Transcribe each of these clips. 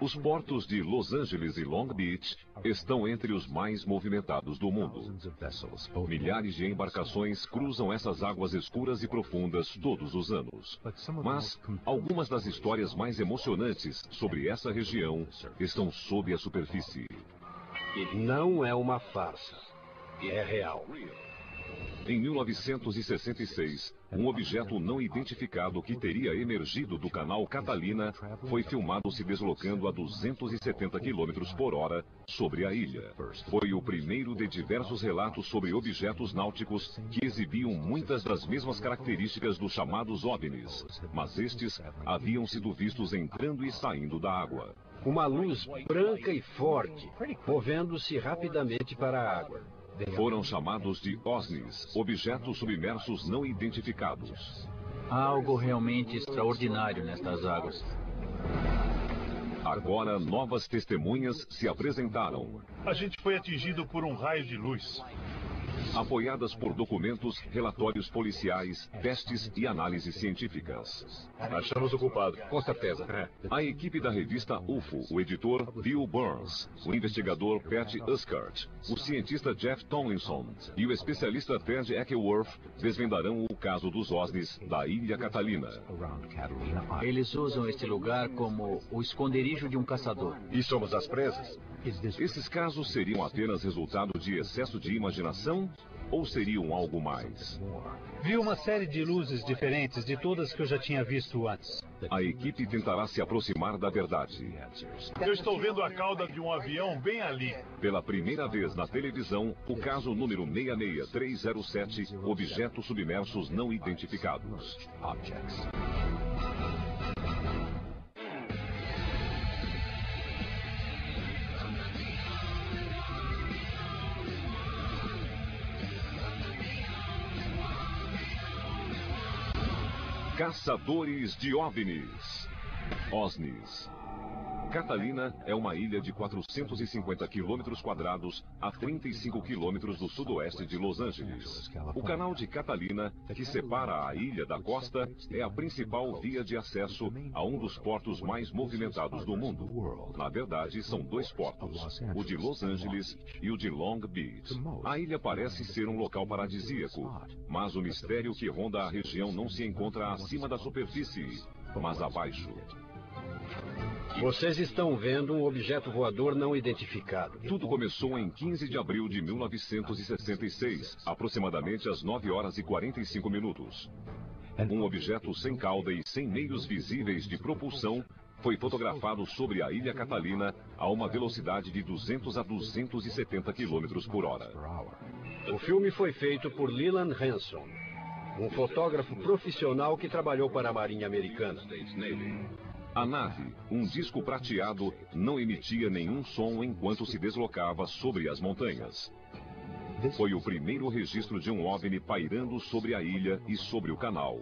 Os portos de Los Angeles e Long Beach estão entre os mais movimentados do mundo. Milhares de embarcações cruzam essas águas escuras e profundas todos os anos. Mas algumas das histórias mais emocionantes sobre essa região estão sob a superfície. Não é uma farsa. É real. Em 1966, um objeto não identificado que teria emergido do canal Catalina foi filmado se deslocando a 270 km por hora sobre a ilha. Foi o primeiro de diversos relatos sobre objetos náuticos que exibiam muitas das mesmas características dos chamados OVNIs, mas estes haviam sido vistos entrando e saindo da água. Uma luz branca e forte, movendo-se rapidamente para a água. Foram chamados de OSNIs, objetos submersos não identificados. Há algo realmente extraordinário nestas águas. Agora, novas testemunhas se apresentaram. A gente foi atingido por um raio de luz. Apoiadas por documentos, relatórios policiais, testes e análises científicas. Achamos o culpado. Com certeza. A equipe da revista UFO, o editor Bill Burns, o investigador Pat Uskart, o cientista Jeff Tomlinson e o especialista Ted Eckworth desvendarão o caso dos OSNIs da Ilha Catalina. Eles usam este lugar como o esconderijo de um caçador. E somos as presas? Esses casos seriam apenas resultado de excesso de imaginação ou seriam algo mais? Vi uma série de luzes diferentes de todas que eu já tinha visto antes. A equipe tentará se aproximar da verdade. Eu estou vendo a cauda de um avião bem ali. Pela primeira vez na televisão, o caso número 66307, objetos submersos não identificados. Caçadores de OVNIs. OSNIs. Catalina é uma ilha de 450 quilômetros quadrados a 35 quilômetros do sudoeste de Los Angeles. O canal de Catalina, que separa a ilha da costa, é a principal via de acesso a um dos portos mais movimentados do mundo. Na verdade, são dois portos, o de Los Angeles e o de Long Beach. A ilha parece ser um local paradisíaco, mas o mistério que ronda a região não se encontra acima da superfície, mas abaixo. Vocês estão vendo um objeto voador não identificado. Tudo começou em 15 de abril de 1966, aproximadamente às 9 horas e 45 minutos. Um objeto sem cauda e sem meios visíveis de propulsão foi fotografado sobre a Ilha Catalina a uma velocidade de 200 a 270 km por hora. O filme foi feito por Leland Hanson, um fotógrafo profissional que trabalhou para a Marinha Americana. A nave, um disco prateado, não emitia nenhum som enquanto se deslocava sobre as montanhas. Foi o primeiro registro de um OVNI pairando sobre a ilha e sobre o canal.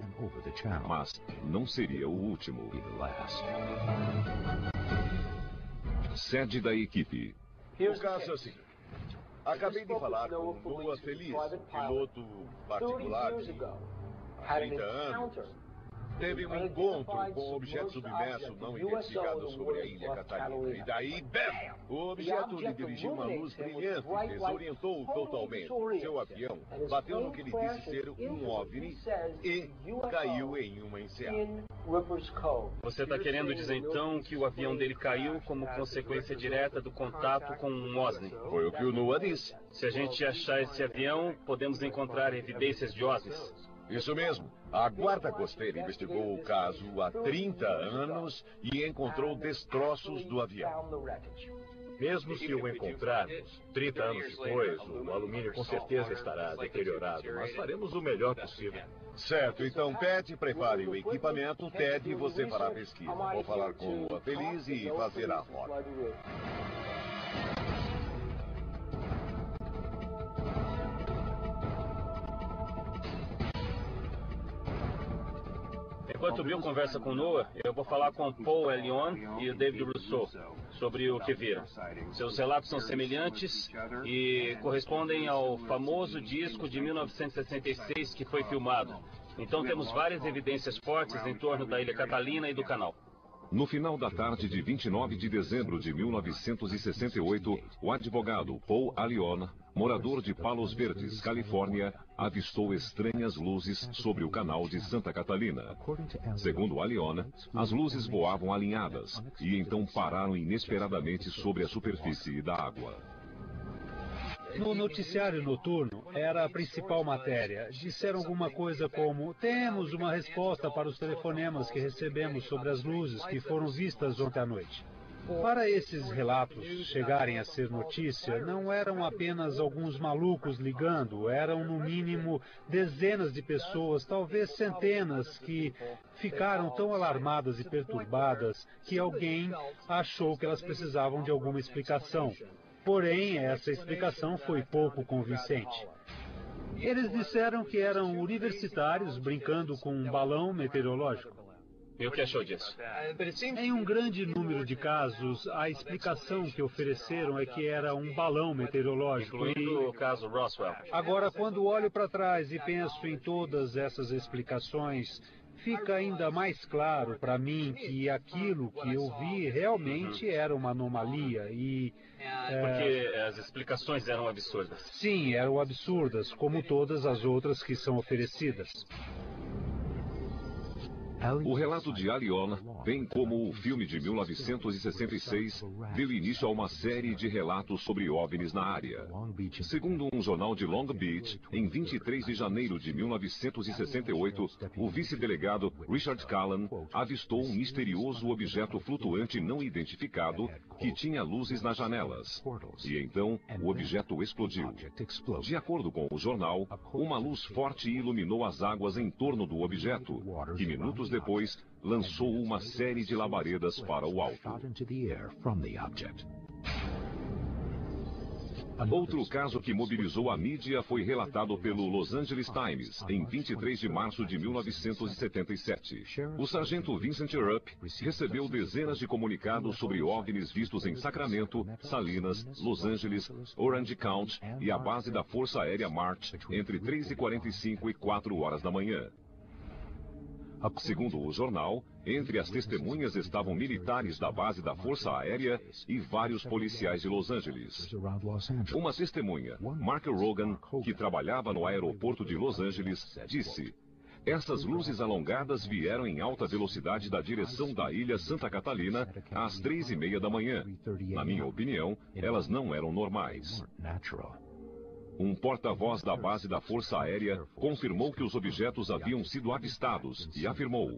Mas não seria o último. Sede da equipe. O caso é o seguinte. Acabei de falar com Noah Feliz, piloto particular de 30 anos. Teve um encontro com um objeto submerso não identificado sobre a Ilha Catalina. E daí, bam! O objeto lhe dirigiu uma luz brilhante e desorientou totalmente. Seu avião bateu no que ele disse ser um OVNI e caiu em uma enseada. Você está querendo dizer então que o avião dele caiu como consequência direta do contato com um OSNI? Foi o que o Noah disse. Se a gente achar esse avião, podemos encontrar evidências de OSNIs. Isso mesmo. A Guarda Costeira investigou o caso há 30 anos e encontrou destroços do avião. Mesmo se o encontrarmos 30 anos depois, o alumínio com certeza estará deteriorado, mas faremos o melhor possível. Certo, então Pat, prepare o equipamento. Ted, você fará a pesquisa. Vou falar com a Feliz e fazer a rota. Enquanto o Bill conversa com o Noah, eu vou falar com o Paul Elion e o David Rousseau sobre o que viram. Seus relatos são semelhantes e correspondem ao famoso disco de 1966 que foi filmado. Então temos várias evidências fortes em torno da Ilha Catalina e do canal. No final da tarde de 29 de dezembro de 1968, o advogado Paul Allione, morador de Palos Verdes, Califórnia, avistou estranhas luzes sobre o canal de Santa Catalina. Segundo Allione, as luzes voavam alinhadas e então pararam inesperadamente sobre a superfície da água. No noticiário noturno, era a principal matéria. Disseram alguma coisa como: temos uma resposta para os telefonemas que recebemos sobre as luzes que foram vistas ontem à noite. Para esses relatos chegarem a ser notícia, não eram apenas alguns malucos ligando, eram no mínimo dezenas de pessoas, talvez centenas, que ficaram tão alarmadas e perturbadas que alguém achou que elas precisavam de alguma explicação. Porém, essa explicação foi pouco convincente. Eles disseram que eram universitários brincando com um balão meteorológico. E o que achou disso? Em um grande número de casos, a explicação que ofereceram é que era um balão meteorológico. Incluindo o caso Roswell. Agora, quando olho para trás e penso em todas essas explicações, fica ainda mais claro para mim que aquilo que eu vi realmente era uma anomalia e... Porque as explicações eram absurdas. Sim, eram absurdas, como todas as outras que são oferecidas. O relato de Allione, bem como o filme de 1966, deu início a uma série de relatos sobre OVNIs na área. Segundo um jornal de Long Beach, em 23 de janeiro de 1968, o vice-delegado Richard Callan avistou um misterioso objeto flutuante não identificado que tinha luzes nas janelas. E então, o objeto explodiu. De acordo com o jornal, uma luz forte iluminou as águas em torno do objeto, que minutos depois lançou uma série de labaredas para o alto. Outro caso que mobilizou a mídia foi relatado pelo Los Angeles Times em 23 de março de 1977. O sargento Vincent Erup recebeu dezenas de comunicados sobre OVNIs vistos em Sacramento, Salinas, Los Angeles, Orange County e a base da Força Aérea March entre 3h45 e 4 horas da manhã. Segundo o jornal, entre as testemunhas estavam militares da base da Força Aérea e vários policiais de Los Angeles. Uma testemunha, Mark Rogan, que trabalhava no aeroporto de Los Angeles, disse: essas luzes alongadas vieram em alta velocidade da direção da ilha Santa Catalina às 3h30 da manhã. Na minha opinião, elas não eram normais. Um porta-voz da base da Força Aérea confirmou que os objetos haviam sido avistados e afirmou: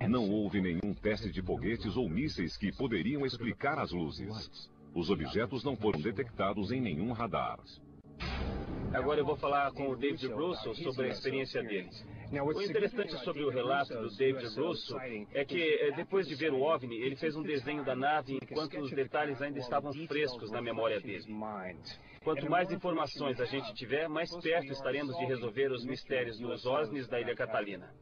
não houve nenhum teste de foguetes ou mísseis que poderiam explicar as luzes. Os objetos não foram detectados em nenhum radar. Agora eu vou falar com o David Russo sobre a experiência dele. O interessante sobre o relato do David Russo é que, depois de ver o OVNI, ele fez um desenho da nave enquanto os detalhes ainda estavam frescos na memória dele. Quanto mais informações a gente tiver, mais perto estaremos de resolver os mistérios dos OVNIs da Ilha Catalina.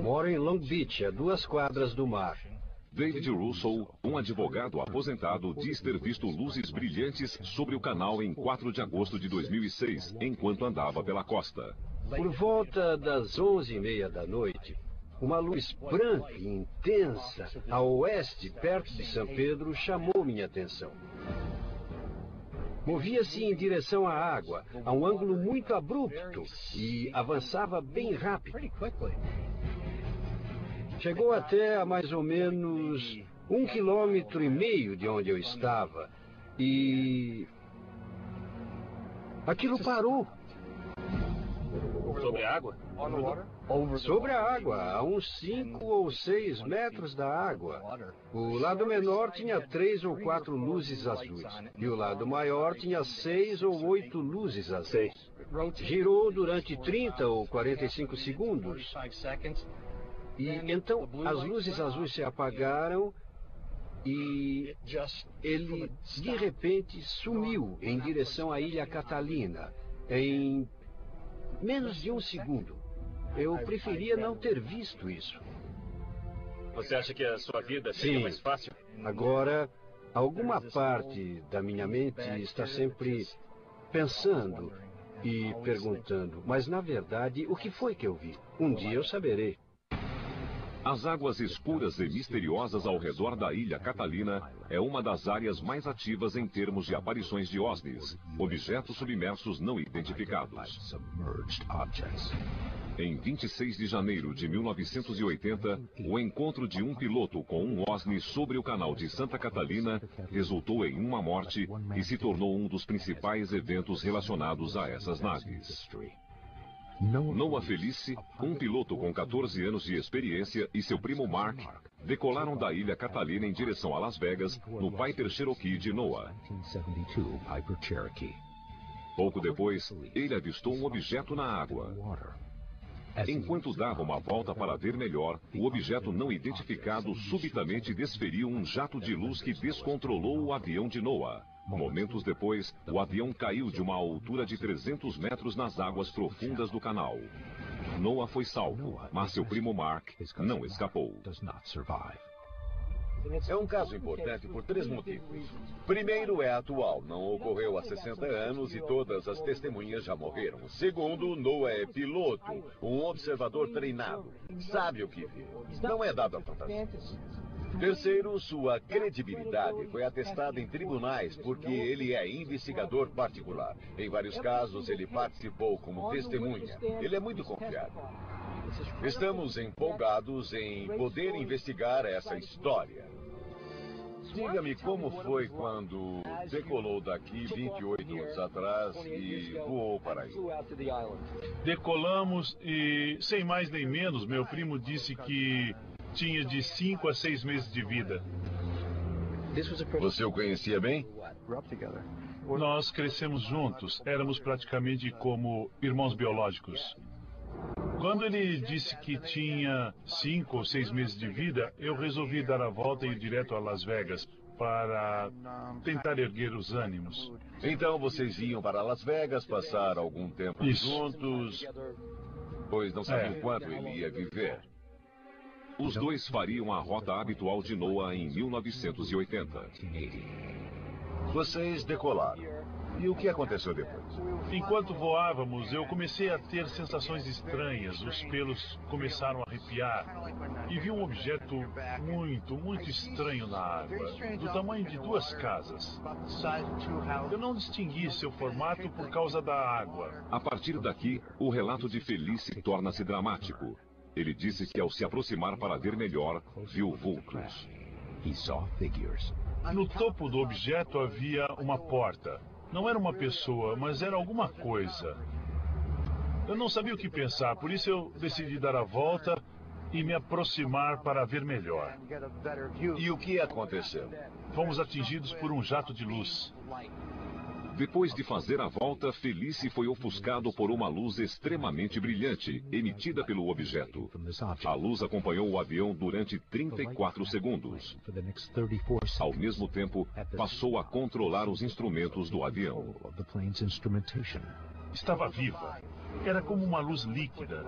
Moro em Long Beach, a 2 quadras do mar. David Russo, um advogado aposentado, diz ter visto luzes brilhantes sobre o canal em 4 de agosto de 2006, enquanto andava pela costa. Por volta das 11h30 da noite, uma luz branca e intensa a oeste, perto de São Pedro, chamou minha atenção. Movia-se em direção à água, a um ângulo muito abrupto, e avançava bem rápido. Chegou até a mais ou menos 1,5 km de onde eu estava, e aquilo parou. Sobre a água? Sobre a água, a uns 5 ou 6 metros da água. O lado menor tinha 3 ou 4 luzes azuis, e o lado maior tinha 6 ou 8 luzes azuis. Girou durante 30 ou 45 segundos. E então as luzes azuis se apagaram e ele de repente sumiu em direção à Ilha Catalina em menos de 1 segundo. Eu preferia não ter visto isso. Você acha que a sua vida seria mais fácil? Agora, alguma parte da minha mente está sempre pensando e perguntando, mas na verdade, o que foi que eu vi? Um dia eu saberei. As águas escuras e misteriosas ao redor da ilha Catalina é uma das áreas mais ativas em termos de aparições de OSNIs, objetos submersos não identificados. Em 26 de janeiro de 1980, o encontro de um piloto com um OSNI sobre o canal de Santa Catalina resultou em uma morte e se tornou um dos principais eventos relacionados a essas naves. Noah Felice, um piloto com 14 anos de experiência, e seu primo Mark decolaram da ilha Catalina em direção a Las Vegas, no Piper Cherokee de Noah. Pouco depois, ele avistou um objeto na água. Enquanto dava uma volta para ver melhor, o objeto não identificado subitamente desferiu um jato de luz que descontrolou o avião de Noah. Momentos depois, o avião caiu de uma altura de 300 metros nas águas profundas do canal. Noah foi salvo, mas seu primo Mark não escapou. É um caso importante por 3 motivos. Primeiro, é atual, não ocorreu há 60 anos e todas as testemunhas já morreram. Segundo, Noah é piloto, um observador treinado, sabe o que viu, não é dado a fantasias. Terceiro, sua credibilidade foi atestada em tribunais porque ele é investigador particular. Em vários casos, ele participou como testemunha. Ele é muito confiável. Estamos empolgados em poder investigar essa história. Diga-me como foi quando decolou daqui 28 anos atrás e voou para aí. Decolamos e, sem mais nem menos, meu primo disse que tinha de 5 a 6 meses de vida. Você o conhecia bem? Nós crescemos juntos, éramos praticamente como irmãos biológicos. Quando ele disse que tinha 5 ou 6 meses de vida, eu resolvi dar a volta e ir direto a Las Vegas para tentar erguer os ânimos. Então vocês iam para Las Vegas, passar algum tempo juntos, pois não sabiam quanto ele ia viver. Os dois fariam a rota habitual de Noah em 1980. Vocês decolaram. E o que aconteceu depois? Enquanto voávamos, eu comecei a ter sensações estranhas. Os pelos começaram a arrepiar. E vi um objeto muito estranho na água, do tamanho de 2 casas. Eu não distingui seu formato por causa da água. A partir daqui, o relato de Felice torna-se dramático. Ele disse que ao se aproximar para ver melhor, viu vultos. No topo do objeto havia uma porta. Não era uma pessoa, mas era alguma coisa. Eu não sabia o que pensar, por isso eu decidi dar a volta e me aproximar para ver melhor. E o que aconteceu? Fomos atingidos por um jato de luz. Depois de fazer a volta, Felice foi ofuscado por uma luz extremamente brilhante, emitida pelo objeto. A luz acompanhou o avião durante 34 segundos. Ao mesmo tempo, passou a controlar os instrumentos do avião. Estava viva. Era como uma luz líquida.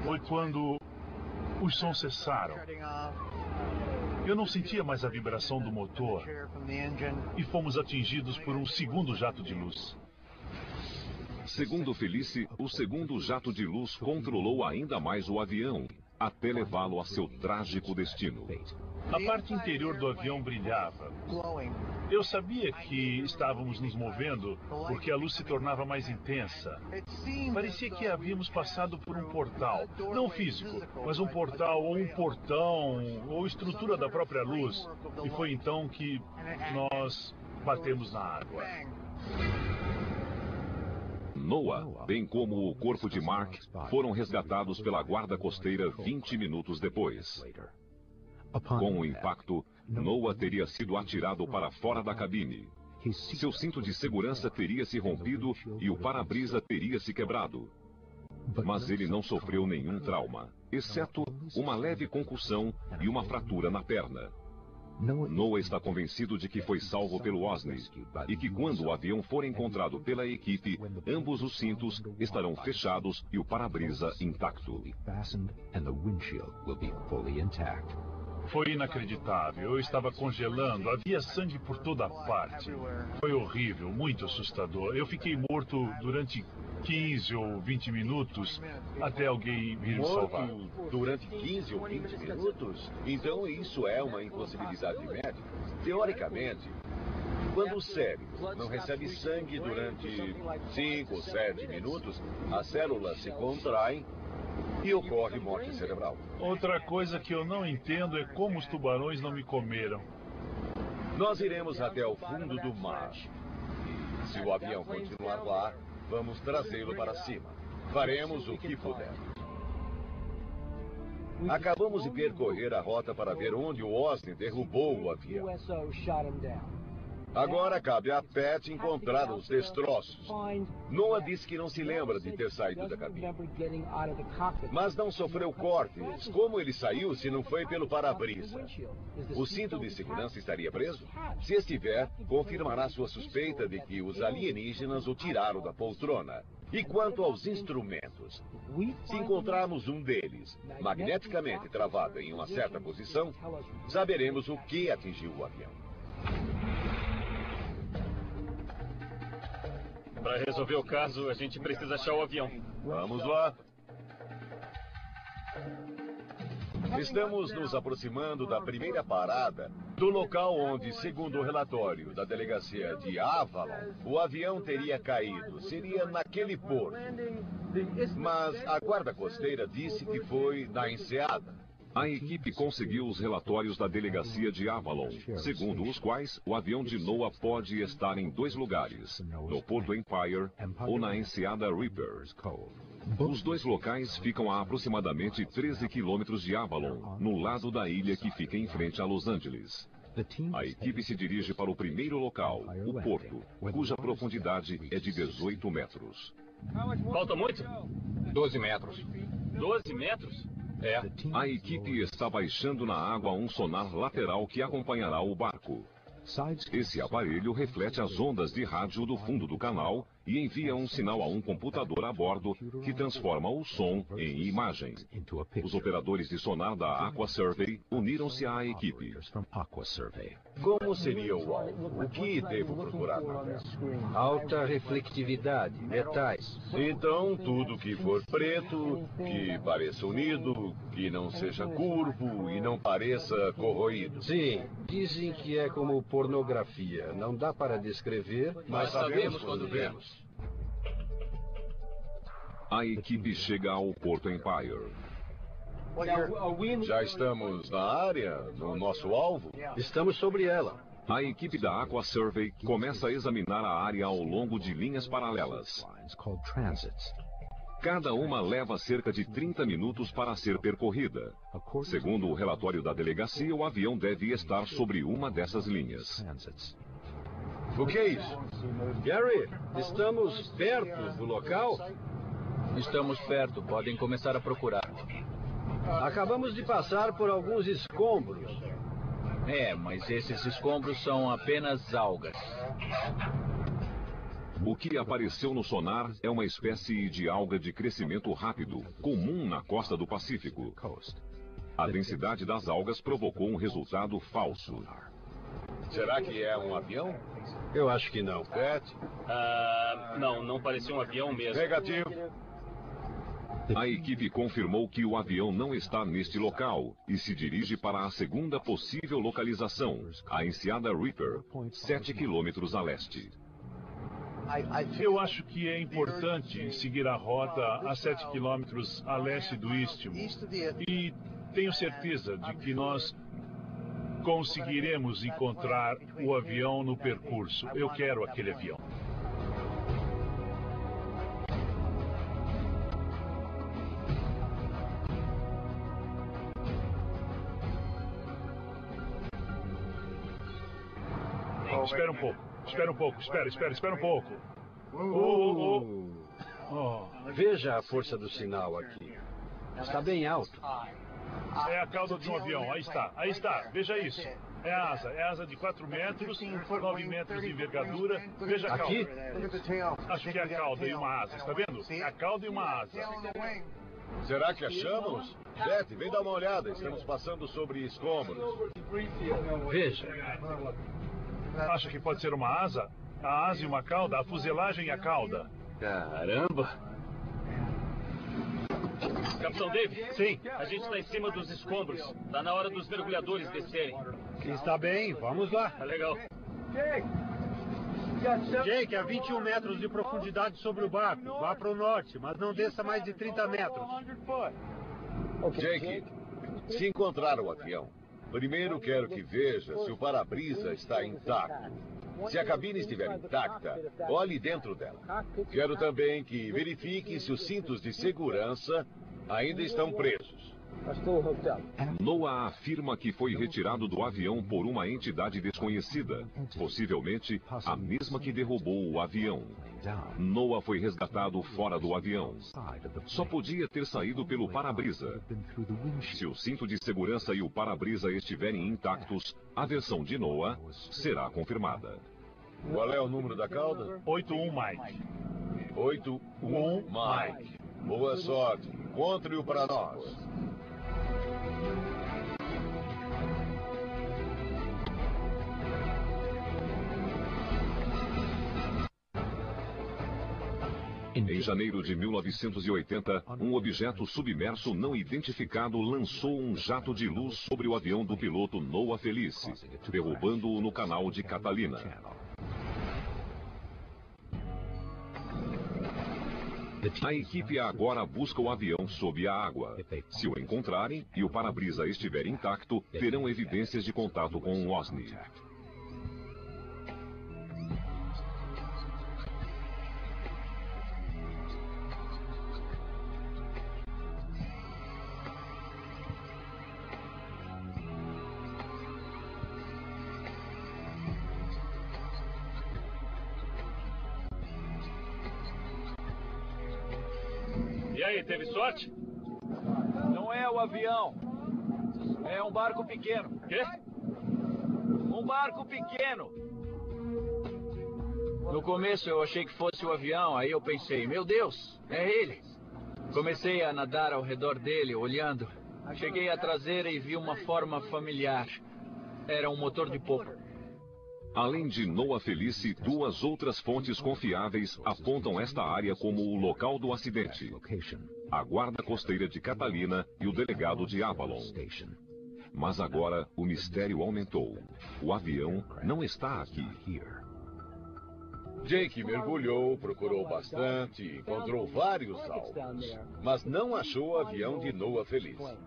Foi quando os sons cessaram. Eu não sentia mais a vibração do motor e fomos atingidos por um segundo jato de luz. Segundo Felice, o segundo jato de luz controlou ainda mais o avião, até levá-lo a seu trágico destino. A parte interior do avião brilhava. Eu sabia que estávamos nos movendo porque a luz se tornava mais intensa. Parecia que havíamos passado por um portal, não físico, mas um portal ou um portão ou estrutura da própria luz. E foi então que nós batemos na água. Noah, bem como o corpo de Mark, foram resgatados pela guarda costeira 20 minutos depois. Com o impacto, Noah teria sido atirado para fora da cabine. Seu cinto de segurança teria se rompido e o para-brisa teria se quebrado. Mas ele não sofreu nenhum trauma, exceto uma leve concussão e uma fratura na perna. Noah está convencido de que foi salvo pelo OSNI e que quando o avião for encontrado pela equipe, ambos os cintos estarão fechados e o para-brisa intacto. Foi inacreditável. Eu estava congelando, havia sangue por toda parte. Foi horrível, muito assustador. Eu fiquei morto durante 15 ou 20 minutos até alguém vir me salvar. Morto durante 15 ou 20 minutos? Então isso é uma impossibilidade médica. Teoricamente, quando o cérebro não recebe sangue durante 5 ou 7 minutos, as células se contraem e ocorre morte cerebral. Outra coisa que eu não entendo é como os tubarões não me comeram. Nós iremos até o fundo do mar. E se o avião continuar lá, vamos trazê-lo para cima. Faremos o que puder. Acabamos de percorrer a rota para ver onde o Osni derrubou o avião. Agora cabe a Pat encontrar os destroços. Noah disse que não se lembra de ter saído da cabine. Mas não sofreu cortes. Como ele saiu se não foi pelo para-brisa? O cinto de segurança estaria preso? Se estiver, confirmará sua suspeita de que os alienígenas o tiraram da poltrona. E quanto aos instrumentos? Se encontrarmos um deles magneticamente travado em uma certa posição, saberemos o que atingiu o avião. Para resolver o caso, a gente precisa achar o avião. Vamos lá. Estamos nos aproximando da primeira parada do local onde, segundo o relatório da delegacia de Avalon, o avião teria caído. Seria naquele porto. Mas a guarda costeira disse que foi na enseada. A equipe conseguiu os relatórios da delegacia de Avalon, segundo os quais o avião de Noah pode estar em 2 lugares, no Porto Empire ou na enseada Reaper. Os 2 locais ficam a aproximadamente 13 quilômetros de Avalon, no lado da ilha que fica em frente a Los Angeles. A equipe se dirige para o primeiro local, o porto, cuja profundidade é de 18 metros. Falta muito? 12 metros. 12 metros? É. A equipe está baixando na água um sonar lateral que acompanhará o barco. Esse aparelho reflete as ondas de rádio do fundo do canal e envia um sinal a um computador a bordo que transforma o som em imagem. Os operadores de sonar da Aqua Survey uniram-se à equipe. Como seria o alvo? O que devo procurar na tela? Alta reflectividade, metais. Então, tudo que for preto, que pareça unido, que não seja curvo e não pareça corroído. Sim, dizem que é como pornografia. Não dá para descrever, Mas sabemos quando vemos. A equipe chega ao Porto Empire. Já estamos na área, no nosso alvo? Estamos sobre ela. A equipe da Aqua Survey começa a examinar a área ao longo de linhas paralelas. Cada uma leva cerca de 30 minutos para ser percorrida. Segundo o relatório da delegacia, o avião deve estar sobre uma dessas linhas. O que é isso? Gary, estamos perto do local? Estamos perto, podem começar a procurar. Acabamos de passar por alguns escombros. É, mas esses escombros são apenas algas. O que apareceu no sonar é uma espécie de alga de crescimento rápido, comum na costa do Pacífico. A densidade das algas provocou um resultado falso. Será que é um avião? Eu acho que não. Pat? Não parecia um avião mesmo. Negativo. A equipe confirmou que o avião não está neste local e se dirige para a segunda possível localização, a enseada Reaper, 7 quilômetros a leste. Eu acho que é importante seguir a rota a 7 quilômetros a leste do Istmo. E tenho certeza de que nós conseguiremos encontrar o avião no percurso. Eu quero aquele avião. Espera um pouco. Espera um pouco. Espera um pouco. Veja a força do sinal aqui. Está bem alto. É a cauda de um avião. Aí está. Veja isso. É a asa de 4 metros, 9 metros de envergadura. Veja a cauda. Aqui? Acho que é a cauda e uma asa. Está vendo? É a cauda e uma asa. Será que achamos? Jeff, vem dar uma olhada. Estamos passando sobre escombros. Veja. Acha que pode ser uma asa? A asa e uma cauda, a fuselagem e a cauda. Caramba! Capitão Dave? Sim. A gente está em cima dos escombros. Está na hora dos mergulhadores descerem. Está bem, vamos lá. Tá legal. Jake, a 21 metros de profundidade sobre o barco. Vá para o norte, mas não desça mais de 30 metros. Jake, se encontrar o avião, primeiro quero que veja se o para-brisa está intacto. Se a cabine estiver intacta, olhe dentro dela. Quero também que verifique se os cintos de segurança ainda estão presos. NOAA afirma que foi retirado do avião por uma entidade desconhecida, possivelmente a mesma que derrubou o avião. NOAA foi resgatado fora do avião. Só podia ter saído pelo para-brisa. Se o cinto de segurança e o para-brisa estiverem intactos, a versão de NOAA será confirmada. Qual é o número da cauda? 81 Mike. 81 Mike. Boa sorte. Encontre-o para nós. Em janeiro de 1980, um objeto submerso não identificado lançou um jato de luz sobre o avião do piloto Noah Felice, derrubando-o no canal de Catalina. A equipe agora busca o avião sob a água. Se o encontrarem e o para-brisa estiver intacto, terão evidências de contato com o OSNI. E aí, teve sorte? Não é o avião. É um barco pequeno. Quê? Um barco pequeno. No começo eu achei que fosse o avião, aí eu pensei, meu Deus, é ele. Comecei a nadar ao redor dele, olhando. Cheguei à traseira e vi uma forma familiar. Era um motor de popa. Além de Noah Felice, duas outras fontes confiáveis apontam esta área como o local do acidente: a guarda costeira de Catalina e o delegado de Avalon. Mas agora o mistério aumentou. O avião não está aqui. Jake mergulhou, procurou bastante, encontrou vários alvos, mas não achou o avião de Noah Felice.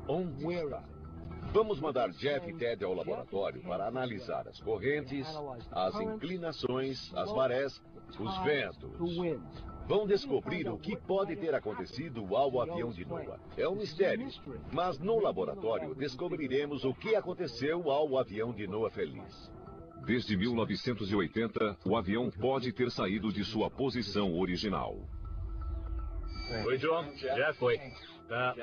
Onde está? Vamos mandar Jeff e Ted ao laboratório para analisar as correntes, as inclinações, as marés, os ventos. Vão descobrir o que pode ter acontecido ao avião de Noah. É um mistério, mas no laboratório descobriremos o que aconteceu ao avião de Noah Felice. Desde 1980, o avião pode ter saído de sua posição original. Oi, John. Jeff. Oi.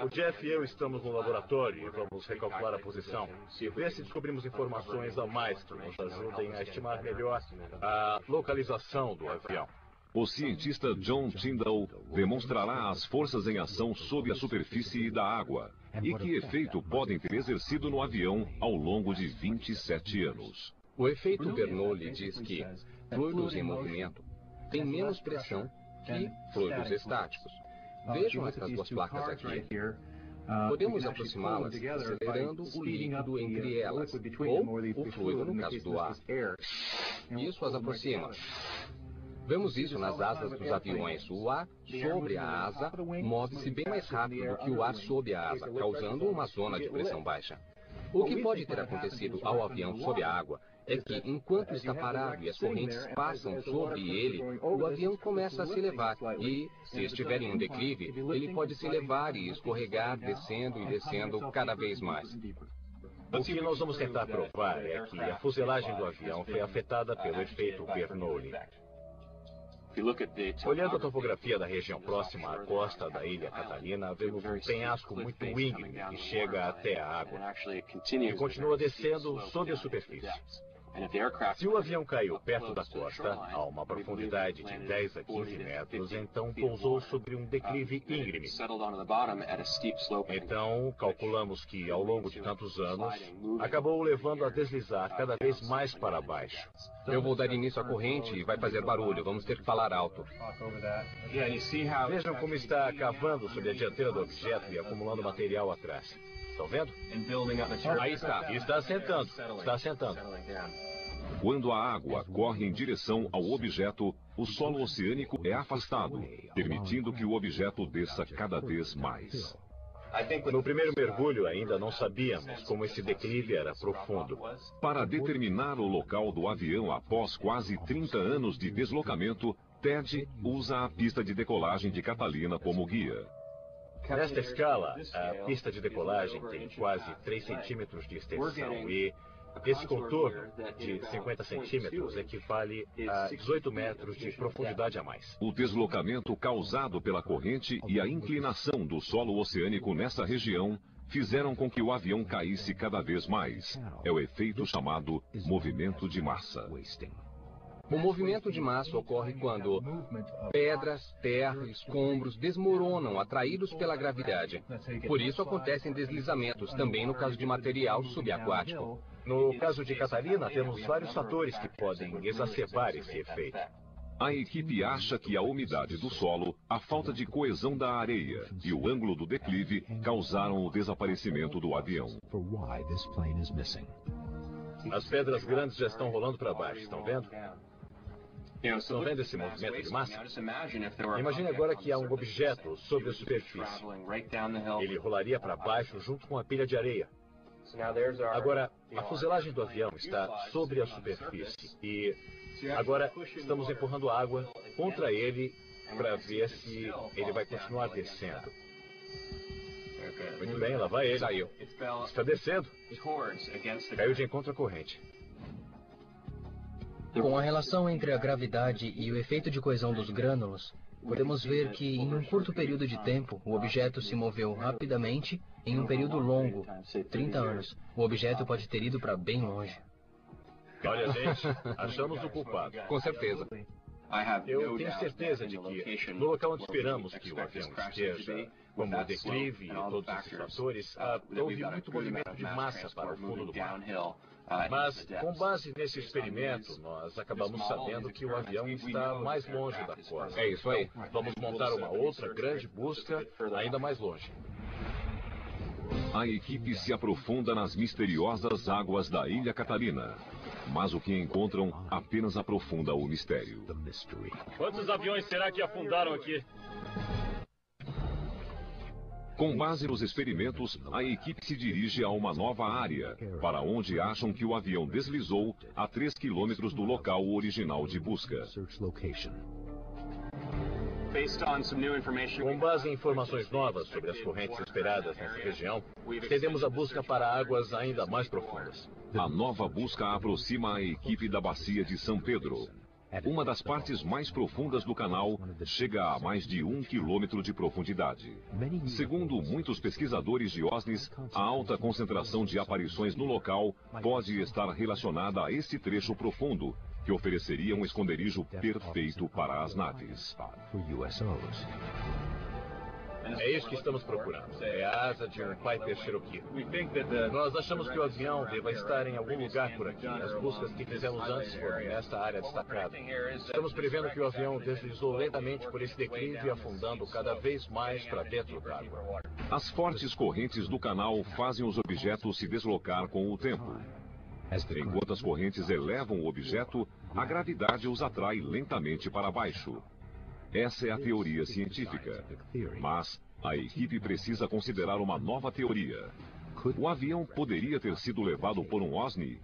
O Jeff e eu estamos no laboratório e vamos recalcular a posição e ver se descobrimos informações a mais que nos ajudem a estimar melhor a localização do avião. O cientista John Tyndall demonstrará as forças em ação sob a superfície da água e que efeito podem ter exercido no avião ao longo de 27 anos. O efeito Bernoulli diz que fluidos em movimento têm menos pressão que fluidos estáticos. Vejam essas duas placas aqui. Podemos aproximá-las acelerando o líquido entre elas, ou o fluido no caso do ar. Isso as aproxima. Vemos isso nas asas dos aviões. O ar sobre a asa move-se bem mais rápido do que o ar sob a asa, causando uma zona de pressão baixa. O que pode ter acontecido ao avião sob a água é que, enquanto está parado e as correntes passam sobre ele, o avião começa a se elevar e, se estiver em um declive, ele pode se elevar e escorregar, descendo e descendo cada vez mais. O que nós vamos tentar provar é que a fuselagem do avião foi afetada pelo efeito Bernoulli. Olhando a topografia da região próxima à costa da ilha Catalina, vemos um penhasco muito íngreme que chega até a água e continua descendo sob a superfície. Se o avião caiu perto da costa, a uma profundidade de 10 a 15 metros, então pousou sobre um declive íngreme. Então, calculamos que, ao longo de tantos anos, acabou levando a deslizar cada vez mais para baixo. Eu vou dar início à corrente e vai fazer barulho. Vamos ter que falar alto. Vejam como está cavando sobre a dianteira do objeto e acumulando material atrás. Estão vendo? Aí está. Está assentando. Está assentando. Quando a água corre em direção ao objeto, o solo oceânico é afastado, permitindo que o objeto desça cada vez mais. No primeiro mergulho ainda não sabíamos como esse declive era profundo. Para determinar o local do avião após quase 30 anos de deslocamento, Ted usa a pista de decolagem de Catalina como guia. Nesta escala, a pista de decolagem tem quase 3 centímetros de extensão e esse contorno de 50 centímetros equivale a 18 metros de profundidade a mais. O deslocamento causado pela corrente e a inclinação do solo oceânico nessa região fizeram com que o avião caísse cada vez mais. É o efeito chamado movimento de massa. O movimento de massa ocorre quando pedras, terra, escombros desmoronam atraídos pela gravidade. Por isso acontecem deslizamentos, também no caso de material subaquático. No caso de Catalina, temos vários fatores que podem exacerbar esse efeito. A equipe acha que a umidade do solo, a falta de coesão da areia e o ângulo do declive causaram o desaparecimento do avião. As pedras grandes já estão rolando para baixo, estão vendo? Estão vendo esse movimento de massa? Imagine agora que há um objeto sobre a superfície. Ele rolaria para baixo junto com a pilha de areia. Agora, a fuselagem do avião está sobre a superfície e agora estamos empurrando água contra ele para ver se ele vai continuar descendo. Muito bem, lá vai ele. Saiu. Está descendo. Caiu de encontro à corrente. Com a relação entre a gravidade e o efeito de coesão dos grânulos, podemos ver que em um curto período de tempo, o objeto se moveu rapidamente. Em um período longo, 30 anos, o objeto pode ter ido para bem longe. Olha, gente, achamos o culpado. Com certeza. Eu tenho certeza de que, no local onde esperamos que o avião esteja, como o declive e todos esses fatores, houve muito movimento de massa para o fundo do mar. Mas, com base nesse experimento, nós acabamos sabendo que o avião está mais longe da costa. É isso aí. Vamos montar uma outra grande busca ainda mais longe. A equipe se aprofunda nas misteriosas águas da Ilha Catalina. Mas o que encontram apenas aprofunda o mistério. Quantos aviões será que afundaram aqui? Com base nos experimentos, a equipe se dirige a uma nova área, para onde acham que o avião deslizou a 3 quilômetros do local original de busca. Com base em informações novas sobre as correntes esperadas nessa região, estendemos a busca para águas ainda mais profundas. A nova busca aproxima a equipe da bacia de São Pedro. Uma das partes mais profundas do canal chega a mais de 1 quilômetro de profundidade. Segundo muitos pesquisadores de OSNIs, a alta concentração de aparições no local pode estar relacionada a esse trecho profundo, que ofereceria um esconderijo perfeito para as naves. É isso que estamos procurando. É a asa de um Piper Cherokee. Nós achamos que o avião deva estar em algum lugar por aqui. As buscas que fizemos antes foram nesta área destacada. Estamos prevendo que o avião deslizou lentamente por esse declive, afundando cada vez mais para dentro d'água. As fortes correntes do canal fazem os objetos se deslocar com o tempo. Enquanto as correntes elevam o objeto, a gravidade os atrai lentamente para baixo. Essa é a teoria científica. Mas a equipe precisa considerar uma nova teoria. O avião poderia ter sido levado por um OSNI?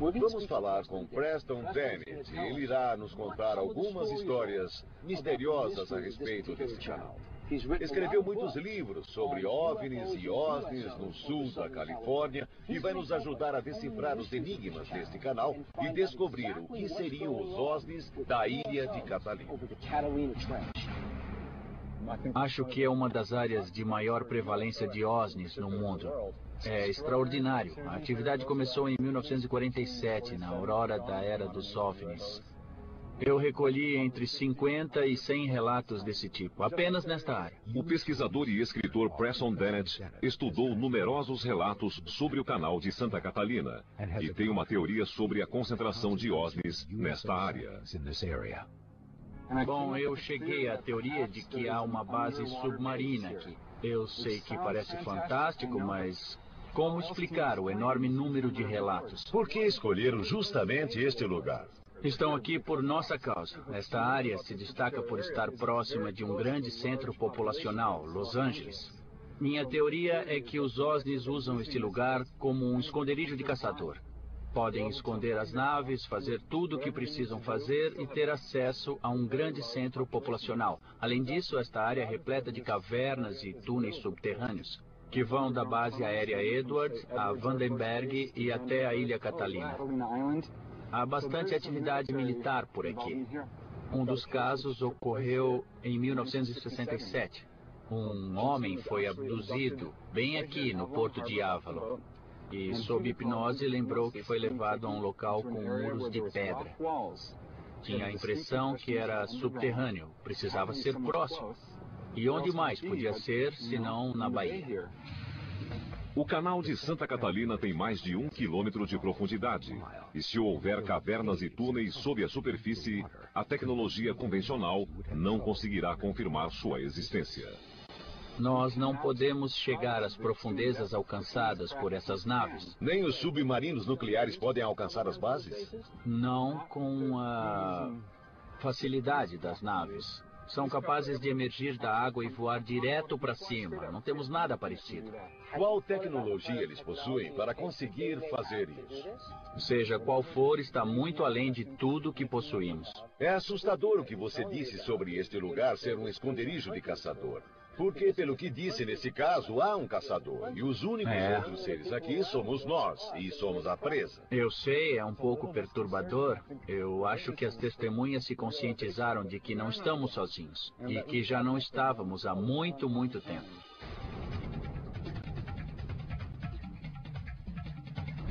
Vamos falar com Preston Dennett. Ele irá nos contar algumas histórias misteriosas a respeito desse canal. Escreveu muitos livros sobre OVNIs e OSNIs no sul da Califórnia e vai nos ajudar a decifrar os enigmas deste canal e descobrir o que seriam os OSNIs da ilha de Catalina. Acho que é uma das áreas de maior prevalência de OSNIs no mundo. É extraordinário. A atividade começou em 1947, na aurora da era dos OVNIs. Eu recolhi entre 50 e 100 relatos desse tipo, apenas nesta área. O pesquisador e escritor Preston Dennett estudou numerosos relatos sobre o canal de Santa Catalina e tem uma teoria sobre a concentração de OSNIs nesta área. Bom, eu cheguei à teoria de que há uma base submarina aqui. Eu sei que parece fantástico, mas como explicar o enorme número de relatos? Por que escolheram justamente este lugar? Estão aqui por nossa causa. Esta área se destaca por estar próxima de um grande centro populacional, Los Angeles. Minha teoria é que os OSNIs usam este lugar como um esconderijo de caçador. Podem esconder as naves, fazer tudo o que precisam fazer e ter acesso a um grande centro populacional. Além disso, esta área é repleta de cavernas e túneis subterrâneos, que vão da base aérea Edwards a Vandenberg e até a Ilha Catalina. Há bastante atividade militar por aqui. Um dos casos ocorreu em 1967. Um homem foi abduzido bem aqui no porto de Avalon. E, sob hipnose, lembrou que foi levado a um local com muros de pedra. Tinha a impressão que era subterrâneo, precisava ser próximo. E onde mais podia ser, senão na Bahia? O canal de Santa Catalina tem mais de 1 quilômetro de profundidade. E se houver cavernas e túneis sob a superfície, a tecnologia convencional não conseguirá confirmar sua existência. Nós não podemos chegar às profundezas alcançadas por essas naves. Nem os submarinos nucleares podem alcançar as bases? Não com a facilidade das naves. São capazes de emergir da água e voar direto para cima. Não temos nada parecido. Qual tecnologia eles possuem para conseguir fazer isso? Seja qual for, está muito além de tudo que possuímos. É assustador o que você disse sobre este lugar ser um esconderijo de caçador. Porque, pelo que disse nesse caso, há um caçador. E os únicos outros seres aqui somos nós. E somos a presa. Eu sei, é um pouco perturbador. Eu acho que as testemunhas se conscientizaram de que não estamos sozinhos. E que já não estávamos há muito, muito tempo.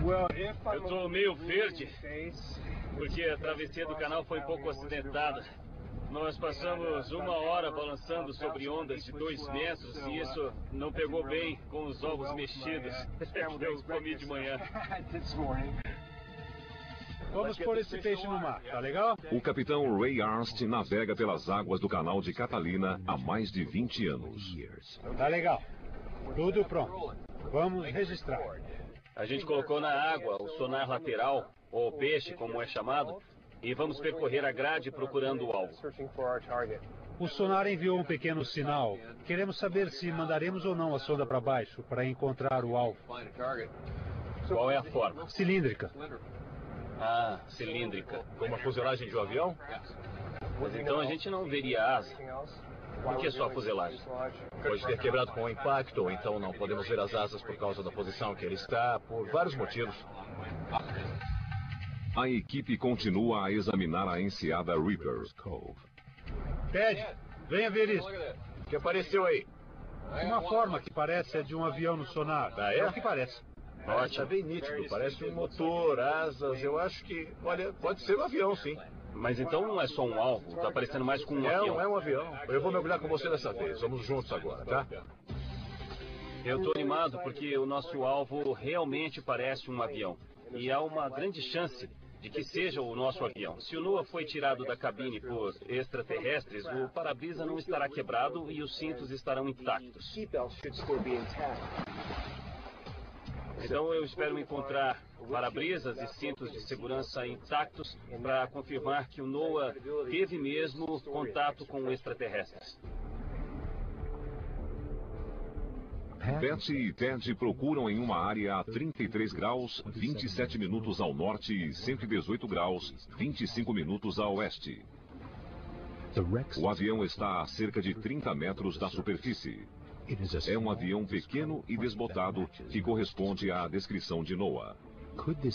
Eu estou meio verde, porque a travessia do canal foi pouco acidentada. Nós passamos 1 hora balançando sobre ondas de 2 metros e isso não pegou bem com os ovos mexidos. Eu comi de manhã. Vamos pôr esse peixe no mar, tá legal? O capitão Ray Arnst navega pelas águas do canal de Catalina há mais de 20 anos. Tá legal. Tudo pronto. Vamos registrar. A gente colocou na água o sonar lateral, ou peixe, como é chamado, e vamos percorrer a grade procurando o alvo. O sonar enviou um pequeno sinal. Queremos saber se mandaremos ou não a sonda para baixo para encontrar o alvo. Qual é a forma? Cilíndrica. Ah, cilíndrica. Como a fuselagem de um avião? Mas então a gente não veria asa. Por que só a fuselagem? Pode ter quebrado com o impacto, ou então não podemos ver as asas por causa da posição que ele está, por vários motivos. A equipe continua a examinar a enseada Reaper. Ted, venha ver isso. O que apareceu aí? Uma forma que parece a de um avião no sonar. Ah, é? É o que parece. Ótimo. Está bem nítido, parece um motor, asas, eu acho que, olha, pode ser um avião, sim. Mas então não é só um alvo, está parecendo mais com um avião. É um avião. Eu vou mergulhar com você dessa vez, vamos juntos agora, tá? Eu estou animado porque o nosso alvo realmente parece um avião. E há uma grande chance de que seja o nosso avião. Se o NOAA foi tirado da cabine por extraterrestres, o para-brisa não estará quebrado e os cintos estarão intactos. Então eu espero encontrar para-brisas e cintos de segurança intactos para confirmar que o NOAA teve mesmo contato com extraterrestres. Betsy e Ted procuram em uma área a 33 graus, 27 minutos ao norte e 118 graus, 25 minutos a oeste. O avião está a cerca de 30 metros da superfície. É um avião pequeno e desbotado que corresponde à descrição de NOAA.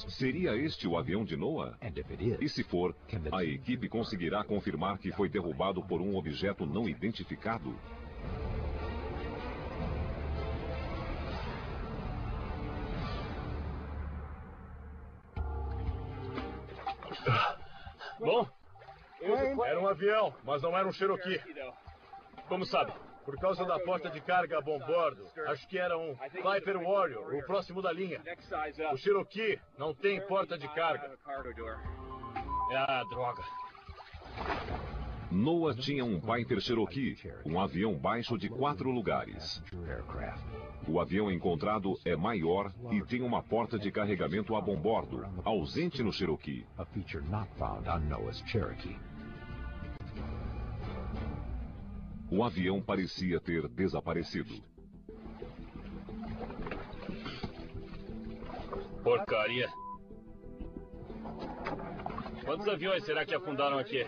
Seria este o avião de NOAA? E se for, a equipe conseguirá confirmar que foi derrubado por um objeto não identificado? Bom, era um avião, mas não era um Cherokee. Como sabe? Por causa da porta de carga a bombordo. Acho que era um Viper Warrior, o próximo da linha. O Cherokee não tem porta de carga. Ah, droga. NOAA tinha um Piper Cherokee, um avião baixo de 4 lugares. O avião encontrado é maior e tem uma porta de carregamento a bombordo, ausente no Cherokee. O avião parecia ter desaparecido. Porcaria. Quantos aviões será que afundaram aqui?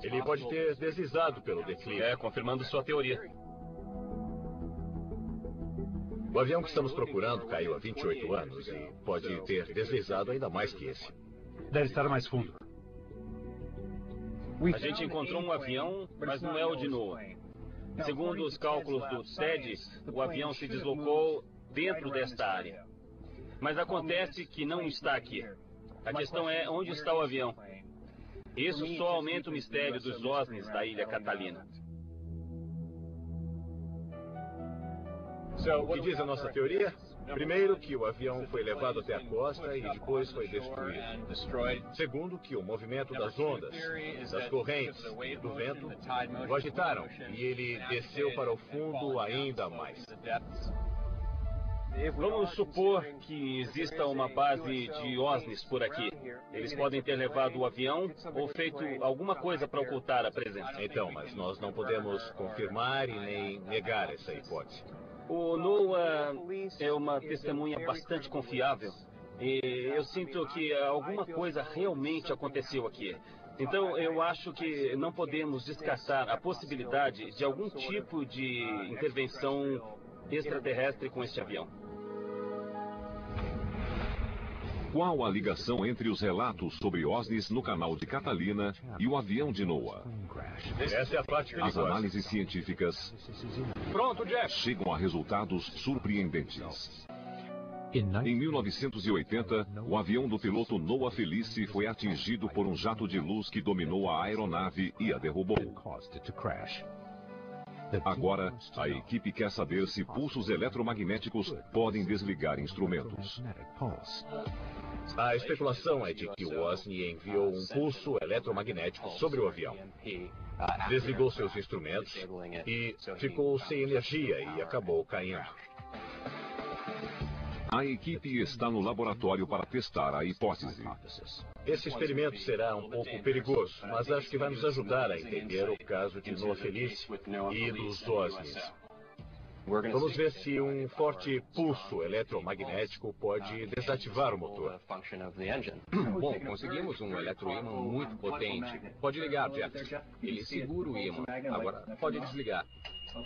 Ele pode ter deslizado pelo declive. Confirmando sua teoria. O avião que estamos procurando caiu há 28 anos e pode ter deslizado ainda mais que esse. Deve estar mais fundo. A gente encontrou um avião, mas não é o de NOAA. Segundo os cálculos do TED, o avião se deslocou dentro desta área. Mas acontece que não está aqui. A questão é onde está o avião. Isso só aumenta o mistério dos OSNIs da Ilha Catalina. O que diz a nossa teoria? Primeiro, que o avião foi levado até a costa e depois foi destruído. Segundo, que o movimento das ondas, das correntes e do vento o agitaram e ele desceu para o fundo ainda mais. Vamos supor que exista uma base de OSNIs por aqui. Eles podem ter levado o avião ou feito alguma coisa para ocultar a presença. Então, mas nós não podemos confirmar e nem negar essa hipótese. O NOAA é uma testemunha bastante confiável. E eu sinto que alguma coisa realmente aconteceu aqui. Então, eu acho que não podemos descartar a possibilidade de algum tipo de intervenção extraterrestre com este avião. Qual a ligação entre os relatos sobre OSNIs no canal de Catalina e o avião de NOAA? Essa é a parte perigosa. As análises científicas chegam a resultados surpreendentes. Em 1980, o avião do piloto Noah Felice foi atingido por um jato de luz que dominou a aeronave e a derrubou. Agora, a equipe quer saber se pulsos eletromagnéticos podem desligar instrumentos. A especulação é de que o OSNI enviou um pulso eletromagnético sobre o avião. Desligou seus instrumentos e ficou sem energia e acabou caindo. A equipe está no laboratório para testar a hipótese. Esse experimento será um pouco perigoso, mas acho que vai nos ajudar a entender o caso de Noah Felice e dos OSNIs. Vamos ver se um forte pulso eletromagnético pode desativar o motor. Bom, conseguimos um eletroímã muito potente. Pode ligar, Jeff. Ele segura o ímã. Agora pode desligar.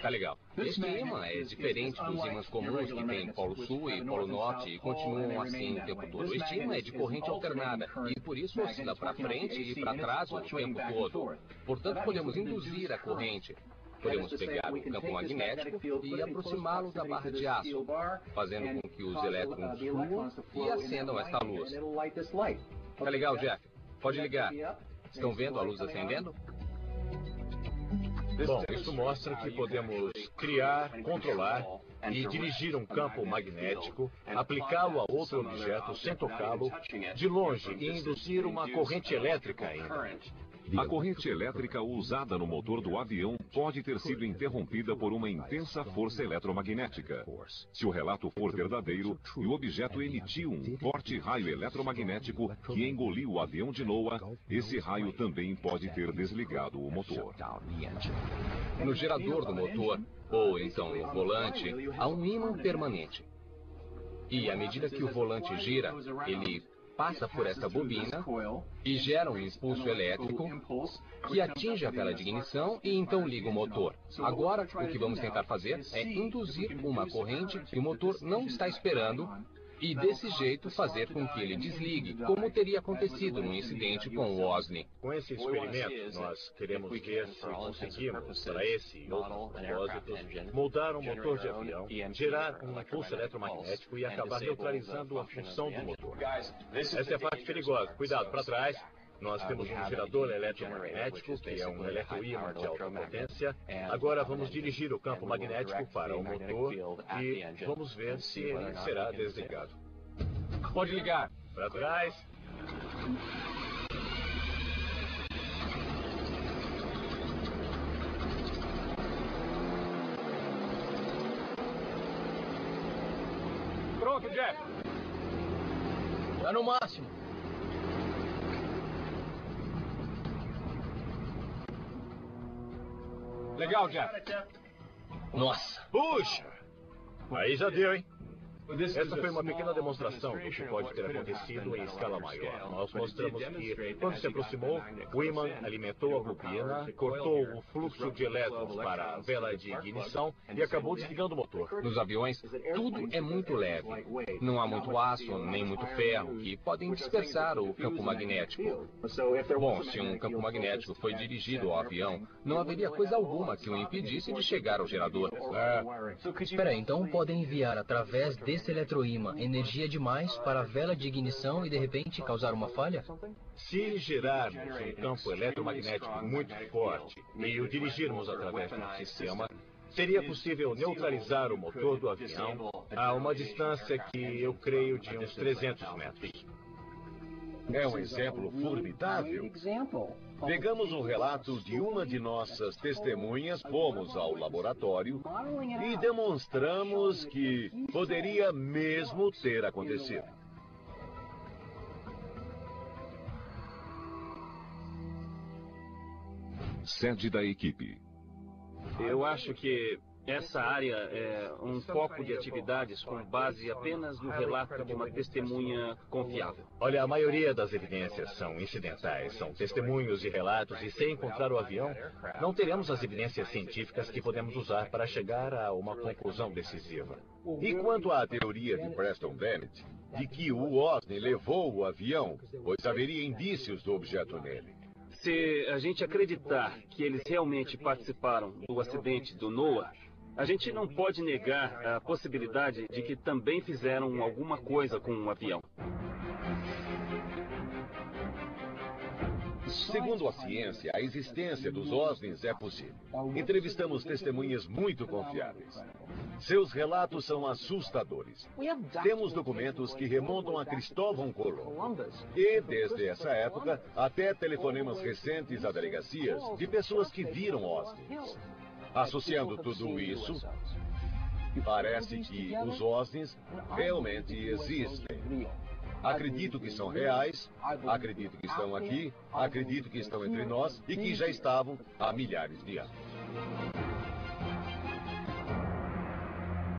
Tá legal. Este ímã é diferente dos ímãs comuns que tem polo sul e polo norte e continuam assim o tempo todo. Este ímã é de corrente alternada e por isso oscila para frente e para trás o tempo todo. Portanto, podemos induzir a corrente. Podemos pegar o campo magnético e aproximá-lo da barra de aço, fazendo com que os elétrons fluam e acendam esta luz. Tá legal, Jeff? Pode ligar. Estão vendo a luz acendendo? Bom, isso mostra que podemos criar, controlar e dirigir um campo magnético, aplicá-lo a outro objeto sem tocá-lo, de longe e induzir uma corrente elétrica ainda. A corrente elétrica usada no motor do avião pode ter sido interrompida por uma intensa força eletromagnética. Se o relato for verdadeiro e o objeto emitiu um forte raio eletromagnético que engoliu o avião de NOAA, esse raio também pode ter desligado o motor. No gerador do motor, ou então no volante, há um ímã permanente. E à medida que o volante gira, ele passa por esta bobina e gera um impulso elétrico que atinge a vela de ignição e então liga o motor. Agora, o que vamos tentar fazer é induzir uma corrente que o motor não está esperando e desse jeito fazer com que ele desligue, como teria acontecido no incidente com o Osni. Com esse experimento, nós queremos ver se conseguimos, para esse e outros propósitos, moldar um motor de avião, gerar um impulso eletromagnético e acabar neutralizando a função do motor. Essa é a parte perigosa. Cuidado, para trás. Nós temos um gerador eletromagnético, que é um eletroímã de alta potência. Agora vamos dirigir o campo magnético para o motor e vamos ver se ele será desligado. Pode ligar. Para trás. Pronto, Jeff. Tá no máximo. Legal, Jeff. Nossa. Puxa! Aí já deu, hein? Essa foi uma pequena demonstração do que pode ter acontecido em escala maior. Nós mostramos que, quando se aproximou, o ímã alimentou a bobina, cortou o fluxo de elétrons para a vela de ignição e acabou desligando o motor. Nos aviões, tudo é muito leve. Não há muito aço, nem muito ferro, que podem dispersar o campo magnético. Bom, se um campo magnético foi dirigido ao avião, não haveria coisa alguma que o impedisse de chegar ao gerador. Espera aí, então podem enviar através desse eletroímã energia demais para a vela de ignição e de repente causar uma falha? Se gerarmos um campo eletromagnético muito forte e o dirigirmos através do sistema, seria possível neutralizar o motor do avião a uma distância que eu creio de uns 300 metros. É um exemplo formidável. Pegamos um relato de uma de nossas testemunhas, fomos ao laboratório e demonstramos que poderia mesmo ter acontecido. Sede da equipe. Eu acho que essa área é um foco de atividades com base apenas no relato de uma testemunha confiável. Olha, a maioria das evidências são incidentais, são testemunhos e relatos, e sem encontrar o avião, não teremos as evidências científicas que podemos usar para chegar a uma conclusão decisiva. E quanto à teoria de Preston Bennett, de que o Osni levou o avião, pois haveria indícios do objeto nele? Se a gente acreditar que eles realmente participaram do acidente do Noah, a gente não pode negar a possibilidade de que também fizeram alguma coisa com o avião. Segundo a ciência, a existência dos OSNIs é possível. Entrevistamos testemunhas muito confiáveis. Seus relatos são assustadores. Temos documentos que remontam a Cristóvão Colombo. E, desde essa época, até telefonemas recentes a delegacias de pessoas que viram OSNIs. Associando tudo isso, parece que os OSNIs realmente existem. Acredito que são reais, acredito que estão aqui, acredito que estão entre nós e que já estavam há milhares de anos.